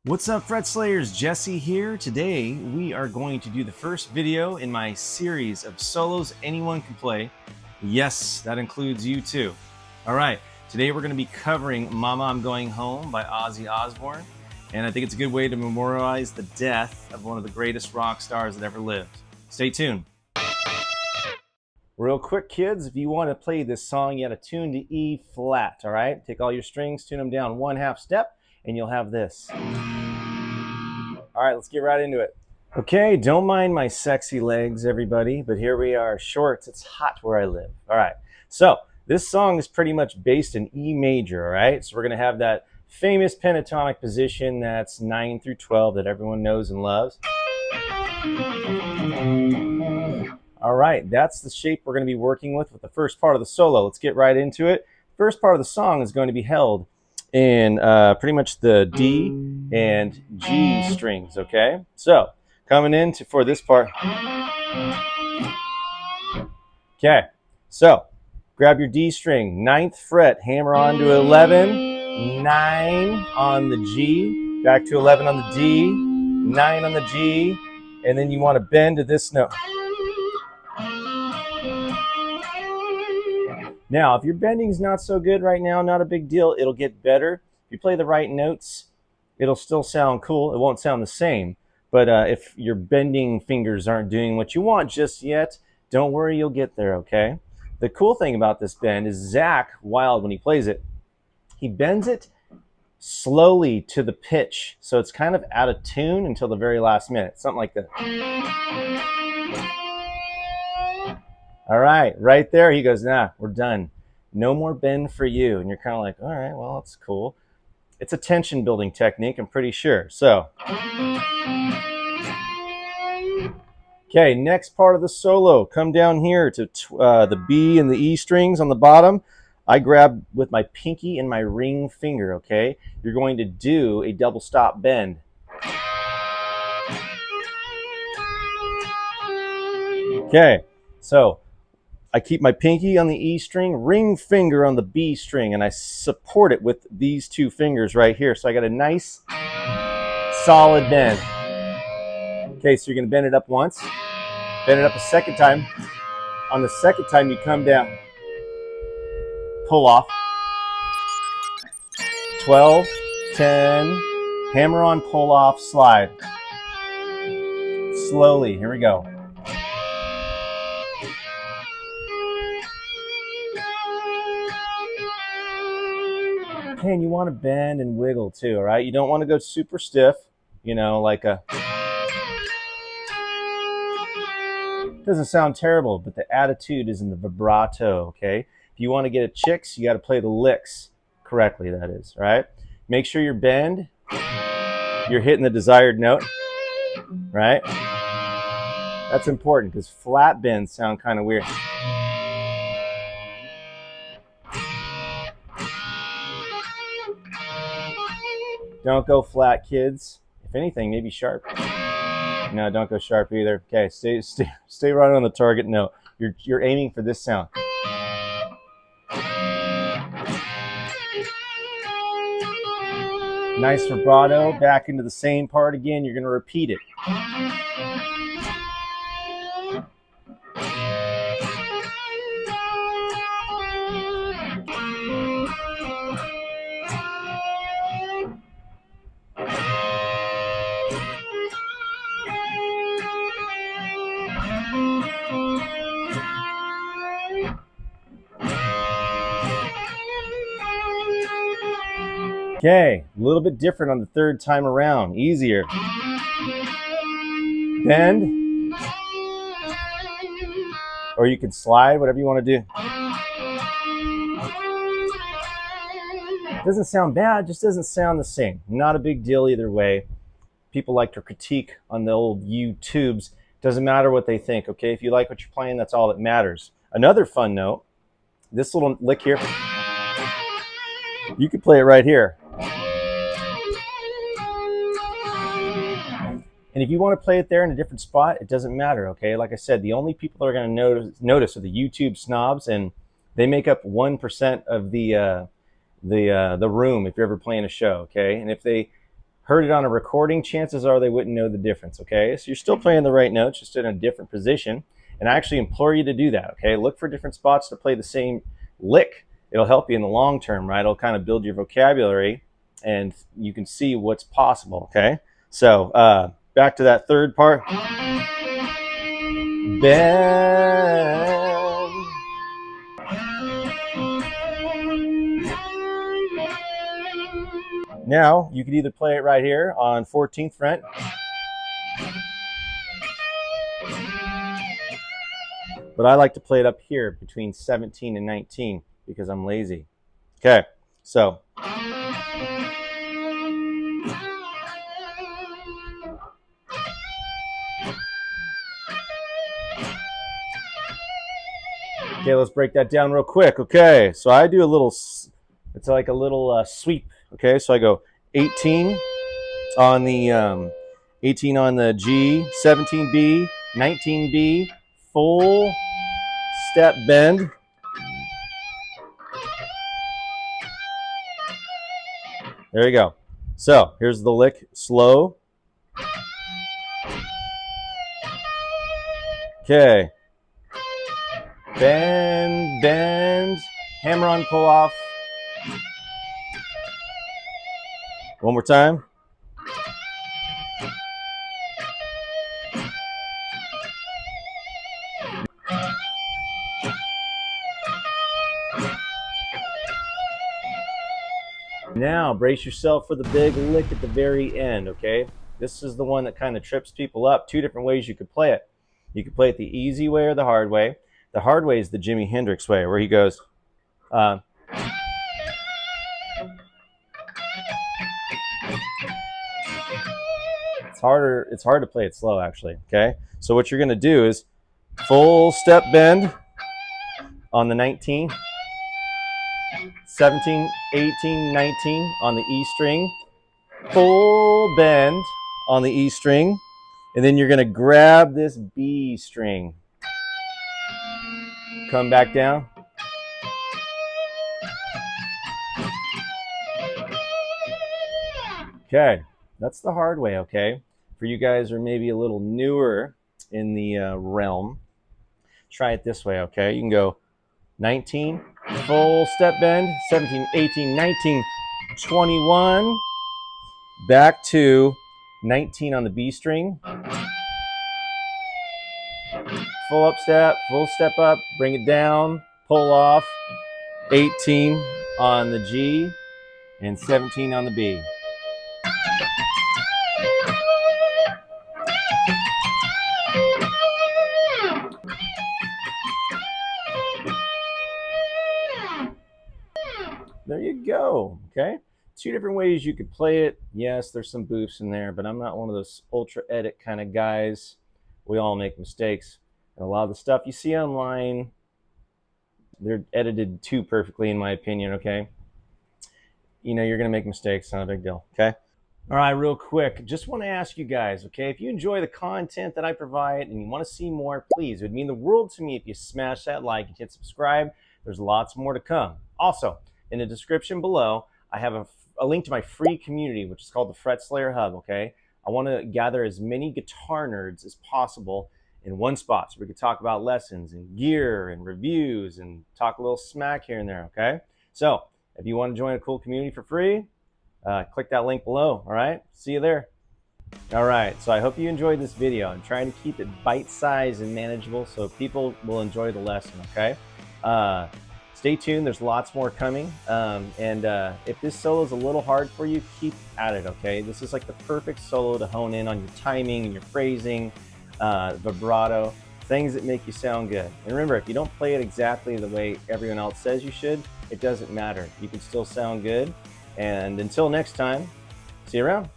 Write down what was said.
What's up, Fretslayers? Jesse here. Today we are going to do the first video in my series of solos anyone can play. Yes, that includes you too. All right, today we're going to be covering I'm Going Home by Ozzy Osbourne, and I think it's a good way to memorialize the death of one of the greatest rock stars that ever lived. Stay tuned. Real quick, kids, if you want to play this song, you got to tune to E flat, all right? Take all your strings, tune them down 1/2 step, and you'll have this. All right, let's get right into it. Okay, don't mind my sexy legs, everybody, but here we are, shorts. It's hot where I live. All right, so this song is pretty much based in E major, all right? So we're going to have that famous pentatonic position that's 9 through 12 that everyone knows and loves. All right, that's the shape we're going to be working with the first part of the solo. Let's get right into it. First part of the song is going to be held in pretty much the D and G strings, okay? So, coming in for this part. Okay, so grab your D string, 9th fret, hammer on to 11, 9 on the G, back to 11 on the D, 9 on the G, and then you want to bend to this note. Now, if your bending's not so good right now, not a big deal. It'll get better. If you play the right notes, it'll still sound cool. It won't sound the same. But if your bending fingers aren't doing what you want just yet, don't worry, you'll get there, okay? The cool thing about this bend is Zach Wild, when he plays it, he bends it slowly to the pitch. So it's kind of out of tune until the very last minute. Something like that. All right there, he goes, nah, we're done. No more bend for you. And you're kind of like, all right, well, that's cool. It's a tension building technique, I'm pretty sure. So, okay, next part of the solo. Come down here to the B and the E strings on the bottom. I grab with my pinky and my ring finger, okay? You're going to do a double stop bend. Okay, so I keep my pinky on the E string, ring finger on the B string, and I support it with these two fingers right here. So I got a nice, solid bend. Okay, so you're going to bend it up once, bend it up a second time. On the second time, you come down, pull off. 12, 10, hammer on, pull off, slide. Slowly, here we go. And you want to bend and wiggle too, all right? You don't want to go super stiff, you know, like a... Doesn't sound terrible, but the attitude is in the vibrato, okay? If you want to get it chicks, you got to play the licks correctly, that is, right? Make sure your bend, you're hitting the desired note, right? That's important because flat bends sound kind of weird. Don't go flat, kids. If anything, maybe sharp. No, don't go sharp either. Okay, stay right on the target note. You're aiming for this sound. Nice vibrato. Back into the same part again. You're going to repeat it. Okay, a little bit different on the third time around. Easier. Bend. Or you can slide, whatever you want to do. Doesn't sound bad, just doesn't sound the same. Not a big deal either way. People like to critique on the old YouTubes. Doesn't matter what they think, okay? If you like what you're playing, that's all that matters. Another fun note, this little lick here, you could play it right here. And if you want to play it there in a different spot, it doesn't matter, okay? Like I said, the only people that are going to notice are the YouTube snobs, and they make up 1% of the room if you're ever playing a show, okay? And if they heard it on a recording, chances are they wouldn't know the difference, okay? So you're still playing the right notes, just in a different position. And I actually implore you to do that, okay? Look for different spots to play the same lick. It'll help you in the long term, right? It'll kind of build your vocabulary and you can see what's possible, okay? So back to that third part. Bend. Now, you could either play it right here on 14th fret, but I like to play it up here between 17 and 19 because I'm lazy. Okay, so. Okay, let's break that down real quick. Okay, so I do a little, it's like a little sweep. Okay, so I go 18 on the 18 on the G, 17B, 19B, full step bend. There you go. So here's the lick, slow. Okay. Bend, bend, hammer on, pull off. One more time. Now brace yourself for the big lick at the very end, okay? This is the one that kind of trips people up. Two different ways you could play it. You could play it the easy way or the hard way. The hard way is the Jimi Hendrix way, where he goes, it's hard to play it slow, actually, okay? So what you're gonna do is full step bend on the 19, 17, 18, 19 on the E string, full bend on the E string, and then you're gonna grab this B string. Come back down. Okay, that's the hard way, okay? For you guys who are maybe a little newer in the realm, try it this way, okay? You can go 19, full step bend, 17, 18, 19, 21, back to 19 on the B string, full step up, bring it down, pull off, 18 on the G, and 17 on the B. There you go, okay? Two different ways you could play it. Yes, there's some boofs in there, but I'm not one of those ultra edit kind of guys. We all make mistakes. And a lot of the stuff you see online, they're edited too perfectly, in my opinion, okay? You know, you're gonna make mistakes, not a big deal, okay? All right, real quick, just want to ask you guys, okay, if you enjoy the content that I provide and you want to see more, please, it would mean the world to me if you smash that like and hit subscribe. There's lots more to come. Also, in the description below, I have a link to my free community, which is called the Fretslayer Hub, okay? I want to gather as many guitar nerds as possible in one spot so we could talk about lessons and gear and reviews and talk a little smack here and there, okay? So, if you want to join a cool community for free, click that link below, all right? See you there. All right, so I hope you enjoyed this video. I'm trying to keep it bite-sized and manageable so people will enjoy the lesson, okay? Stay tuned, there's lots more coming. If this solo is a little hard for you, keep at it, okay? This is like the perfect solo to hone in on your timing and your phrasing, vibrato, things that make you sound good. And remember, if you don't play it exactly the way everyone else says you should, it doesn't matter. You can still sound good. And until next time, see you around.